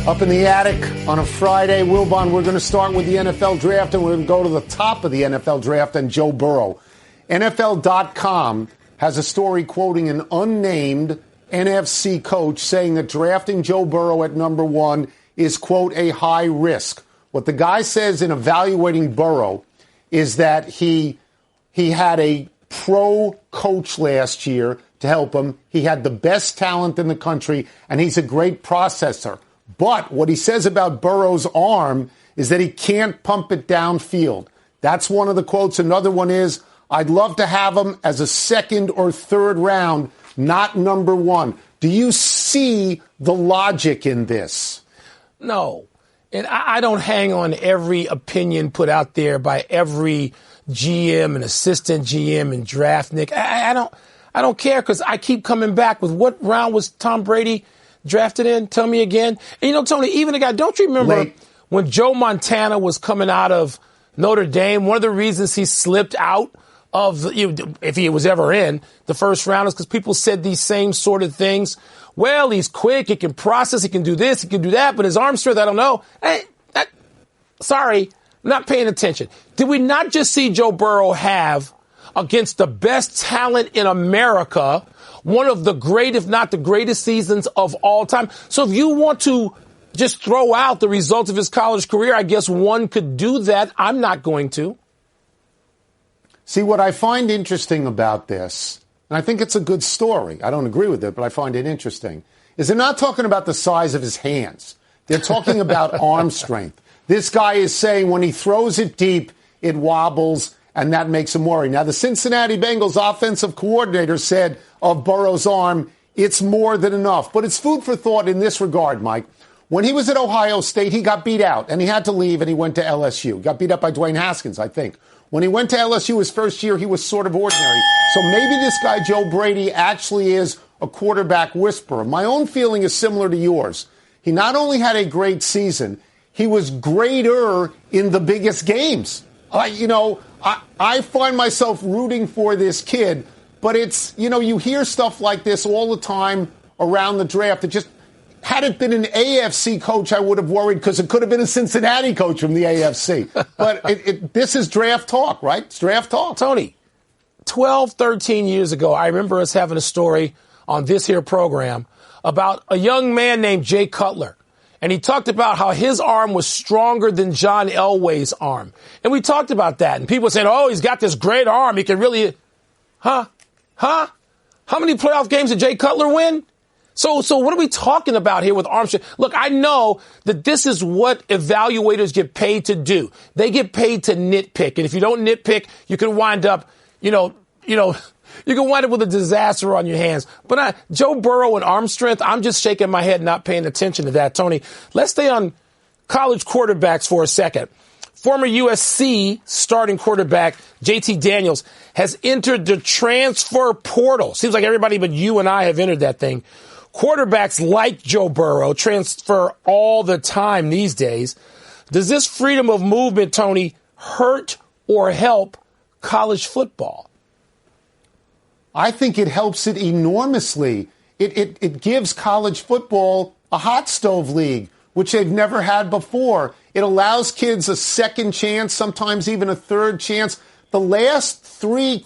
Up in the attic on a Friday. Wilbon, we're going to start with the NFL draft, and we're going to go to the top of the NFL draft and Joe Burrow. NFL.com has a story quoting an unnamed NFC coach saying that drafting Joe Burrow at number 1 is, quote, a high risk. What the guy says in evaluating Burrow is that he had a pro coach last year to help him. He had the best talent in the country, and he's a great processor. But what he says about Burrow's arm is that he can't pump it downfield. That's one of the quotes. Another one is, I'd love to have him as a second or third round, not number 1. Do you see the logic in this? No. And I don't hang on every opinion put out there by every GM and assistant GM and draft Nick. I don't care, because I keep coming back with what round was Tom Brady drafted in? Tell me again. And Tony, even a guy, don't you remember when Joe Montana was coming out of Notre Dame? One of the reasons he slipped out of, if he was ever in the first round, is because people said these same sort of things. Well, he's quick, he can process, he can do this, he can do that, but his arm strength, I don't know. Sorry, I'm not paying attention. Did we not just see Joe Burrow have, against the best talent in America, one of the great, if not the greatest seasons of all time? So if you want to just throw out the results of his college career, I guess one could do that. I'm not going to. See, what I find interesting about this, and I think it's a good story, I don't agree with it, but I find it interesting, is they're not talking about the size of his hands. They're talking about arm strength. This guy is saying when he throws it deep, it wobbles, and that makes him worry. Now, the Cincinnati Bengals offensive coordinator said of Burrow's arm, it's more than enough. But it's food for thought in this regard, Mike. When he was at Ohio State, he got beat out, and he had to leave, and he went to LSU. Got beat up by Dwayne Haskins, I think. When he went to LSU his first year, he was sort of ordinary. So maybe this guy, Joe Brady, actually is a quarterback whisperer. My own feeling is similar to yours. He not only had a great season, he was greater in the biggest games. I find myself rooting for this kid, but it's, you hear stuff like this all the time around the draft. It just, had it been an AFC coach, I would have worried, because it could have been a Cincinnati coach from the AFC. But this is draft talk, right? It's draft talk. Tony, 12, 13 years ago, I remember us having a story on this here program about a young man named Jay Cutler. And he talked about how his arm was stronger than John Elway's arm. And we talked about that. And people said, oh, he's got this great arm. He can really, How many playoff games did Jay Cutler win? So what are we talking about here with arm strength? Look, I know that this is what evaluators get paid to do. They get paid to nitpick. And if you don't nitpick, you can wind up, you can wind up with a disaster on your hands. But Joe Burrow and arm strength, I'm just shaking my head, not paying attention to that. Tony, let's stay on college quarterbacks for a second. Former USC starting quarterback JT Daniels has entered the transfer portal. Seems like everybody but you and I have entered that thing. Quarterbacks like Joe Burrow transfer all the time these days. Does this freedom of movement, Tony, hurt or help college football? I think it helps it enormously. It gives college football a hot stove league, which they've never had before. It allows kids a second chance, sometimes even a third chance. The last three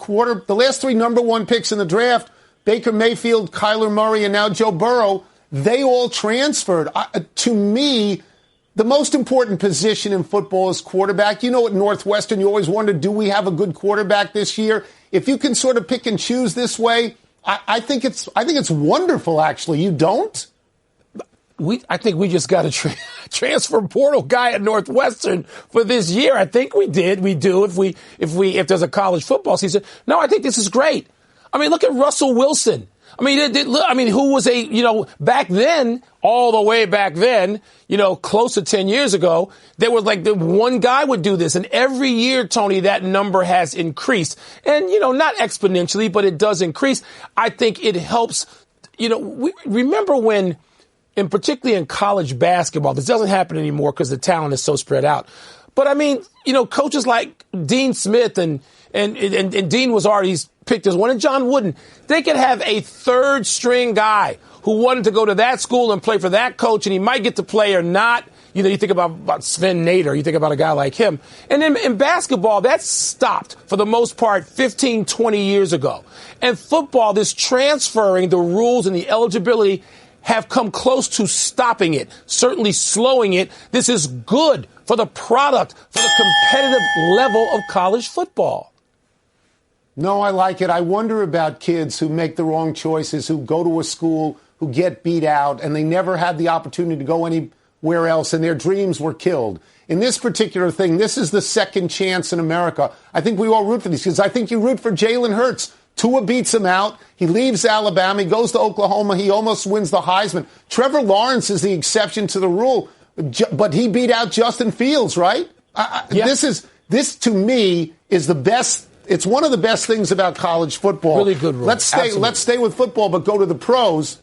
number 1 picks in the draft, Baker Mayfield, Kyler Murray, and now Joe Burrow, they all transferred. To me, the most important position in football is quarterback. At Northwestern, you always wonder, do we have a good quarterback this year? If you can sort of pick and choose this way, I think it's wonderful, actually. You don't? I think we just got a transfer portal guy at Northwestern for this year. I think we did. We do if there's a college football season. No, I think this is great. I mean, look at Russell Wilson. Who was back then, all the way back then, close to 10 years ago, there was like the one guy would do this. And every year, Tony, that number has increased. And, not exponentially, but it does increase. I think it helps. Remember when, and particularly in college basketball, this doesn't happen anymore because the talent is so spread out. But coaches like Dean Smith and Dean was already picked as one, and John Wooden, they could have a third string guy who wanted to go to that school and play for that coach, and he might get to play or not. You think about Sven Nader. You think about a guy like him. And then in basketball, that stopped for the most part 15, 20 years ago. And football, this transferring the rules and the eligibility have come close to stopping it, certainly slowing it. This is good for the product, for the competitive level of college football. No, I like it. I wonder about kids who make the wrong choices, who go to a school, who get beat out, and they never had the opportunity to go anywhere else, and their dreams were killed. In this particular thing, this is the second chance in America. I think we all root for these kids. I think you root for Jalen Hurts. Tua beats him out. He leaves Alabama. He goes to Oklahoma. He almost wins the Heisman. Trevor Lawrence is the exception to the rule, but he beat out Justin Fields, right? Yeah. This to me is the best. It's one of the best things about college football. Really good rule. Let's stay with football, but go to the pros.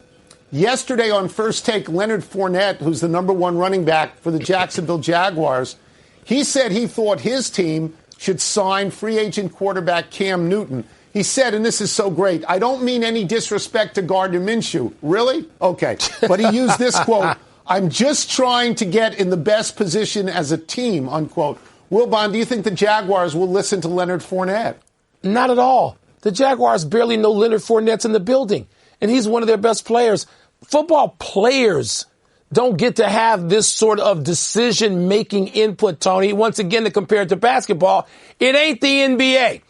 Yesterday on First Take, Leonard Fournette, who's the number one running back for the Jacksonville Jaguars, he said he thought his team should sign free agent quarterback Cam Newton. He said, and this is so great, I don't mean any disrespect to Gardner Minshew. Really? Okay. But he used this quote, I'm just trying to get in the best position as a team, unquote. Wilbon, do you think the Jaguars will listen to Leonard Fournette? Not at all. The Jaguars barely know Leonard Fournette's in the building, and he's one of their best players. Football players don't get to have this sort of decision-making input, Tony. Once again, to compare it to basketball, it ain't the NBA.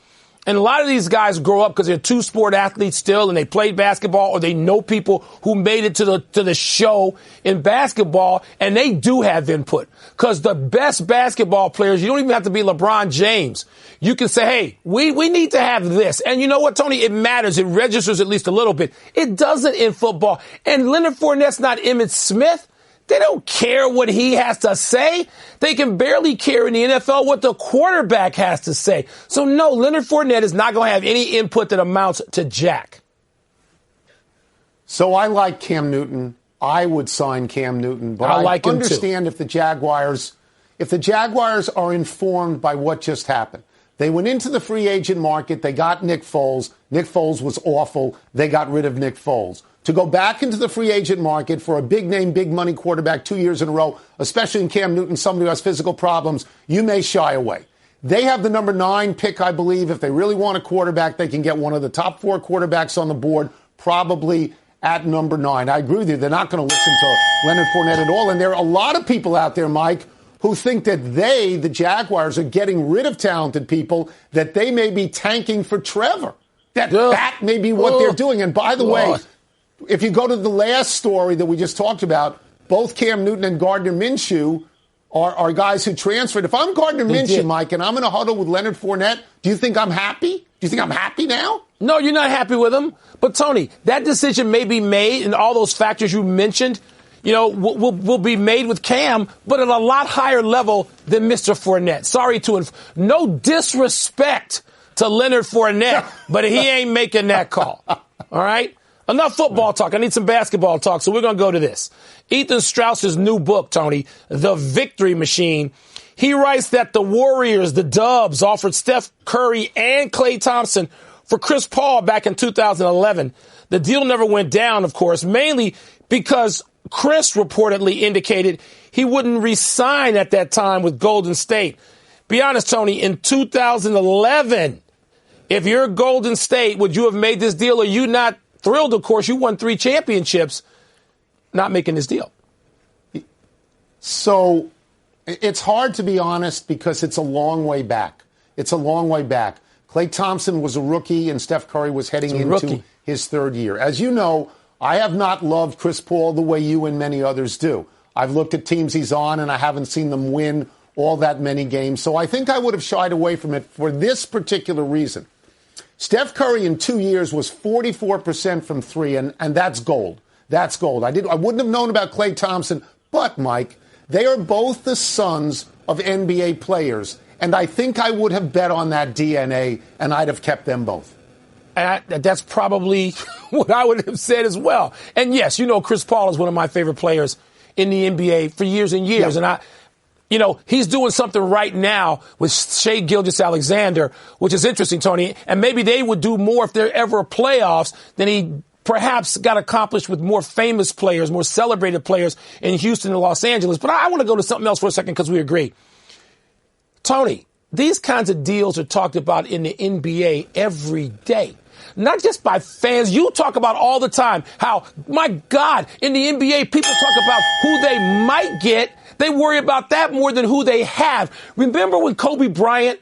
And a lot of these guys grow up because they're two-sport athletes still, and they played basketball, or they know people who made it to the show in basketball, and they do have input. Because the best basketball players, you don't even have to be LeBron James. You can say, hey, we need to have this. And you know what, Tony? It matters. It registers at least a little bit. It doesn't in football. And Leonard Fournette's not Emmitt Smith. They don't care what he has to say. They can barely care in the NFL what the quarterback has to say. So, no, Leonard Fournette is not going to have any input that amounts to jack. So I like Cam Newton. I would sign Cam Newton. But I like him understand too. if the Jaguars are informed by what just happened. They went into the free agent market. They got Nick Foles. Nick Foles was awful. They got rid of Nick Foles. To go back into the free agent market for a big-name, big-money quarterback 2 years in a row, especially in Cam Newton, somebody who has physical problems, you may shy away. They have the number 9 pick, I believe. If they really want a quarterback, they can get one of the top 4 quarterbacks on the board, probably at number 9. I agree with you. They're not going to listen to Leonard Fournette at all. And there are a lot of people out there, Mike, who think that the Jaguars, are getting rid of talented people, that they may be tanking for Trevor. That may be what they're doing. And by the way, if you go to the last story that we just talked about, both Cam Newton and Gardner Minshew are guys who transferred. If I'm Gardner Minshew, Mike, and I'm in a huddle with Leonard Fournette, do you think I'm happy? Do you think I'm happy now? No, you're not happy with him. But, Tony, that decision may be made, and all those factors you mentioned, will be made with Cam, but at a lot higher level than Mr. Fournette. Sorry no disrespect to Leonard Fournette, but he ain't making that call. All right? Enough football talk. I need some basketball talk, so we're going to go to this. Ethan Strauss's new book, Tony, The Victory Machine. He writes that the Warriors, the Dubs, offered Steph Curry and Klay Thompson for Chris Paul back in 2011. The deal never went down, of course, mainly because Chris reportedly indicated he wouldn't re-sign at that time with Golden State. Be honest, Tony, in 2011, if you're Golden State, would you have made this deal? Or you not thrilled, of course, you won 3 championships, not making this deal? So it's hard to be honest because it's a long way back. It's a long way back. Klay Thompson was a rookie and Steph Curry was heading into his 3rd year. As you know, I have not loved Chris Paul the way you and many others do. I've looked at teams he's on and I haven't seen them win all that many games. So I think I would have shied away from it for this particular reason. Steph Curry in 2 years was 44% from 3, and that's gold. That's gold. I wouldn't have known about Klay Thompson, but, Mike, they are both the sons of NBA players, and I think I would have bet on that DNA, and I'd have kept them both. And that's probably what I would have said as well. And, yes, Chris Paul is one of my favorite players in the NBA for years and years, and he's doing something right now with Shai Gilgeous-Alexander, which is interesting, Tony. And maybe they would do more if there ever playoffs than he perhaps got accomplished with more famous players, more celebrated players in Houston and Los Angeles. But I want to go to something else for a second because we agree. Tony, these kinds of deals are talked about in the NBA every day. Not just by fans. You talk about all the time how, my God, in the NBA, people talk about who they might get. They worry about that more than who they have. Remember when Kobe Bryant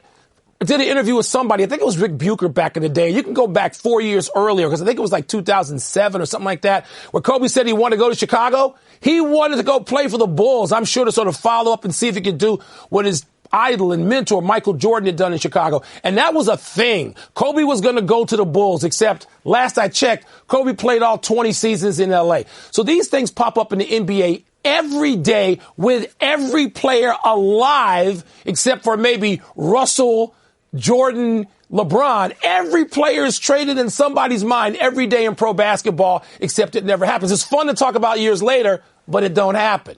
did an interview with somebody? I think it was Rick Bucher back in the day. You can go back 4 years earlier because I think it was like 2007 or something like that, where Kobe said he wanted to go to Chicago. He wanted to go play for the Bulls. I'm sure to sort of follow up and see if he could do what his idol and mentor Michael Jordan had done in Chicago. And that was a thing. Kobe was going to go to the Bulls, except last I checked, Kobe played all 20 seasons in L.A. So these things pop up in the NBA every day with every player alive, except for maybe Russell, Jordan, LeBron. Every player is traded in somebody's mind every day in pro basketball, except it never happens. It's fun to talk about years later, but it don't happen.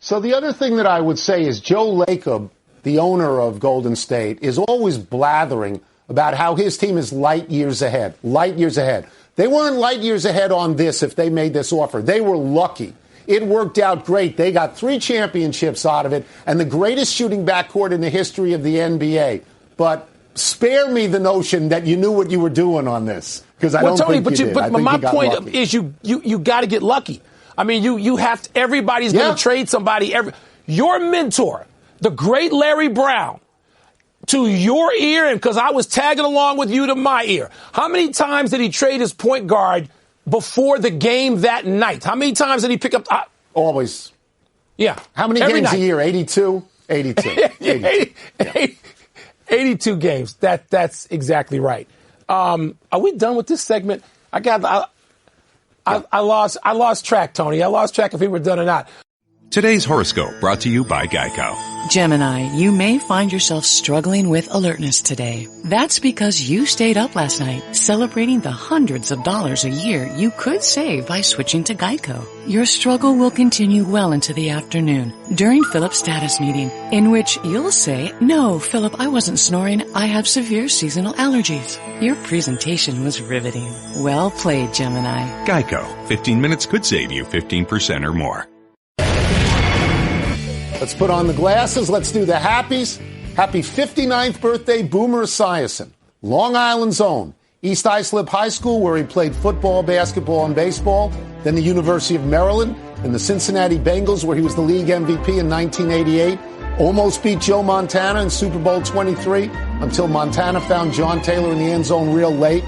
So the other thing that I would say is Joe Lacob, the owner of Golden State, is always blathering about how his team is light years ahead. Light years ahead. They weren't light years ahead on this if they made this offer. They were lucky. It worked out great. They got 3 championships out of it and the greatest shooting backcourt in the history of the NBA. But spare me the notion that you knew what you were doing on this, because I don't think you did. But my point is you got to get lucky. I mean, you have to, everybody's going to trade somebody. Your mentor, the great Larry Brown, to your ear, and because I was tagging along with you to my ear, how many times did he trade his point guard before the game that night? How many times did he pick up? Always. Yeah. How many games a year? 82? 82. 82 games. That's exactly right. Are we done with this segment? I lost track, Tony. I lost track if we were done or not. Today's horoscope brought to you by Geico. Gemini, you may find yourself struggling with alertness today. That's because you stayed up last night celebrating the hundreds of dollars a year you could save by switching to Geico. Your struggle will continue well into the afternoon during Philip's status meeting, in which you'll say, "No, Philip, I wasn't snoring. I have severe seasonal allergies." Your presentation was riveting. Well played, Gemini. Geico. 15 minutes could save you 15% or more. Let's put on the glasses. Let's do the happies. Happy 59th birthday, Boomer Esiason. Long Island's own. East Islip High School, where he played football, basketball, and baseball. Then the University of Maryland and the Cincinnati Bengals, where he was the league MVP in 1988. Almost beat Joe Montana in Super Bowl 23 until Montana found John Taylor in the end zone real late.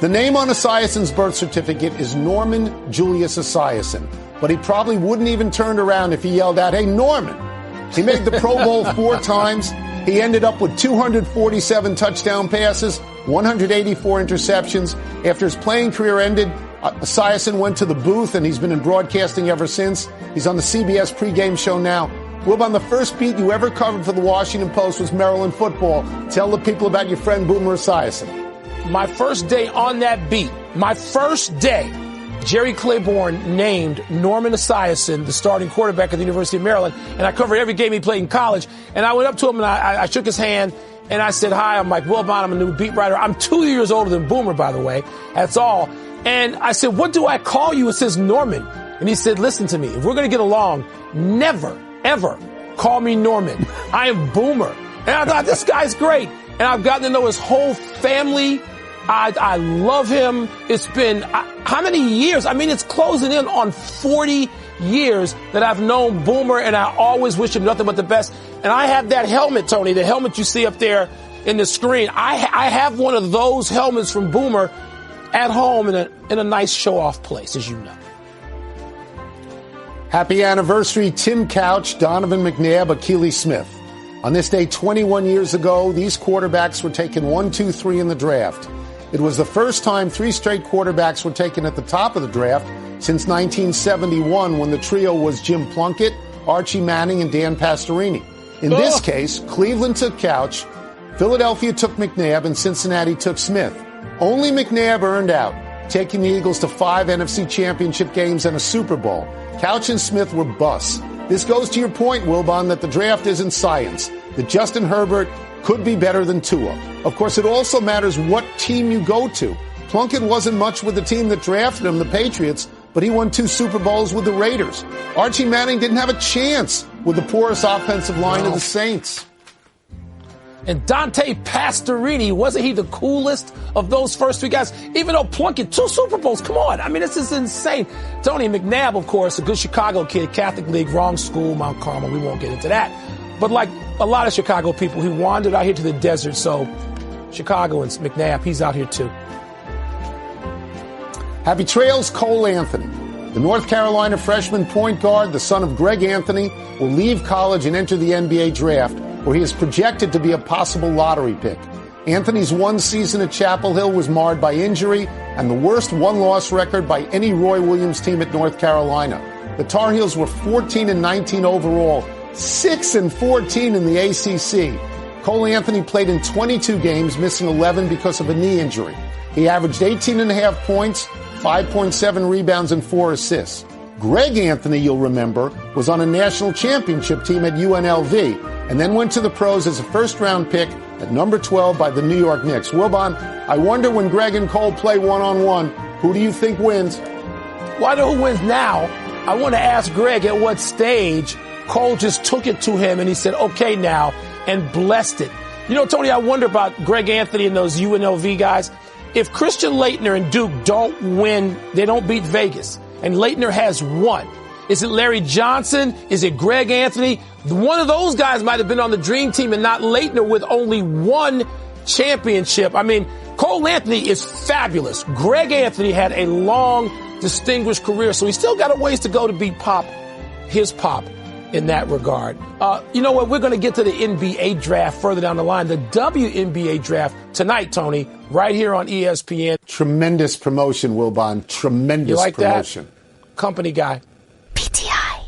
The name on Esiason's birth certificate is Norman Julius Esiason, but he probably wouldn't even turn around if he yelled out, "Hey, Norman." He made the Pro Bowl 4 times. He ended up with 247 touchdown passes, 184 interceptions. After his playing career ended, Esiason went to the booth, and he's been in broadcasting ever since. He's on the CBS pregame show now. Wilbon, the first beat you ever covered for the Washington Post was Maryland football. Tell the people about your friend Boomer Esiason. My first day on that beat, Jerry Claiborne named Norman Esiason the starting quarterback at the University of Maryland, and I covered every game he played in college. And I went up to him and I shook his hand, and I said, "Hi, I'm Mike Wilbon. I'm a new beat writer. I'm 2 years older than Boomer, by the way. That's all." And I said, "What do I call you?" It says Norman. And he said, "Listen to me. If we're going to get along, never, ever call me Norman. I am Boomer." And I thought, this guy's great. And I've gotten to know his whole family. I love him. It's been, how many years? I mean, it's closing in on 40 years that I've known Boomer, and I always wish him nothing but the best. And I have that helmet, Tony, the helmet you see up there in the screen. I have one of those helmets from Boomer at home in a nice show-off place, as you know. Happy anniversary, Tim Couch, Donovan McNabb, Akili Smith. On this day 21 years ago, these quarterbacks were taken 1, 2, 3 in the draft. It was the first time 3 straight quarterbacks were taken at the top of the draft since 1971, when the trio was Jim Plunkett, Archie Manning, and Dan Pastorini. In this case, Cleveland took Couch, Philadelphia took McNabb, and Cincinnati took Smith. Only McNabb earned out, taking the Eagles to 5 NFC championship games and a Super Bowl. Couch and Smith were busts. This goes to your point, Wilbon, that the draft isn't science, that Justin Herbert could be better than Tua. Of course, it also matters what team you go to. Plunkett wasn't much with the team that drafted him, the Patriots, but he won 2 Super Bowls with the Raiders. Archie Manning didn't have a chance with the poorest offensive line of the Saints. And Dante Pastorini, wasn't he the coolest of those first 3 guys? Even though Plunkett, 2 Super Bowls, come on. I mean, this is insane. Tony McNabb, of course, a good Chicago kid, Catholic League, wrong school, Mount Carmel. We won't get into that. But like a lot of Chicago people, he wandered out here to the desert. So Chicagoans, McNabb, he's out here too. Happy trails, Cole Anthony. The North Carolina freshman point guard, the son of Greg Anthony, will leave college and enter the NBA draft, where he is projected to be a possible lottery pick. Anthony's 1 season at Chapel Hill was marred by injury and the worst 1-loss record by any Roy Williams team at North Carolina. The Tar Heels were 14-19 overall, 6-14 in the ACC. Cole Anthony played in 22 games, missing 11 because of a knee injury. He averaged 18.5 points, 5.7 rebounds, and 4 assists. Greg Anthony, you'll remember, was on a national championship team at UNLV and then went to the pros as a first-round pick at number 12 by the New York Knicks. Wilbon, I wonder when Greg and Cole play one-on-one, who do you think wins? Well, I know who wins now. I want to ask Greg at what stage Cole just took it to him and he said, okay now, and blessed it. You know, Tony, I wonder about Greg Anthony and those UNLV guys. If Christian Laettner and Duke don't win, they don't beat Vegas, and Laettner has won. Is it Larry Johnson? Is it Greg Anthony? One of those guys might have been on the dream team and not Laettner with only 1 championship. I mean, Cole Anthony is fabulous. Greg Anthony had a long, distinguished career, so he's still got a ways to go to beat Pop, his Pop, in that regard. You know what? We're going to get to the NBA draft further down the line. The WNBA draft tonight, Tony, right here on ESPN. Tremendous promotion, Wilbon. Tremendous you like promotion. That? Company guy. PTI.